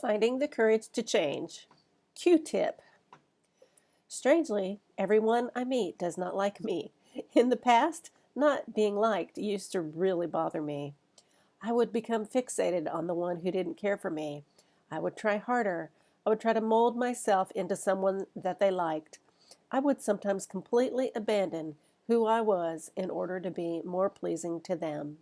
Finding the courage to change. Q-tip. Strangely, everyone I meet does not like me. In the past, not being liked used to really bother me. I would become fixated on the one who didn't care for me. I would try harder. I would try to mold myself into someone that they liked. I would sometimes completely abandon who I was in order to be more pleasing to them.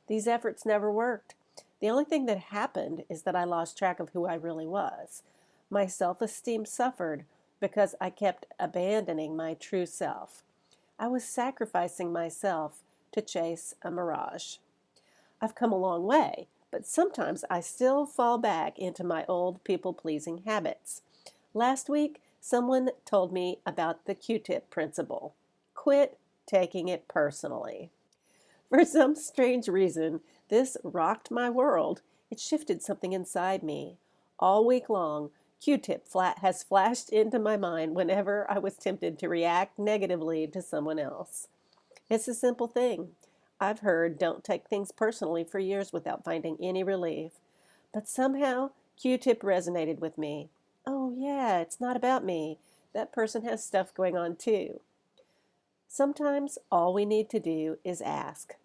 These efforts never worked. The only thing that happened is that I lost track of who I really was. My self-esteem suffered because I kept abandoning my true self. I was sacrificing myself to chase a mirage. I've come a long way, but sometimes I still fall back into my old people-pleasing habits. Last week, someone told me about the Q-tip principle. Quit taking it personally. For some strange reason, this rocked my world. It shifted something inside me. All week long, Q-tip has flashed into my mind whenever I was tempted to react negatively to someone else. It's a simple thing. I've heard don't take things personally for years without finding any relief. But somehow, Q-tip resonated with me. Oh yeah, it's not about me. That person has stuff going on too. Sometimes all we need to do is ask.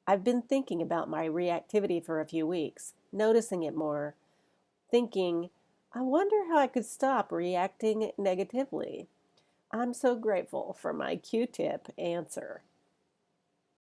I've been thinking about my reactivity for a few weeks, noticing it more, thinking, I wonder how I could stop reacting negatively. I'm so grateful for my Q-tip answer.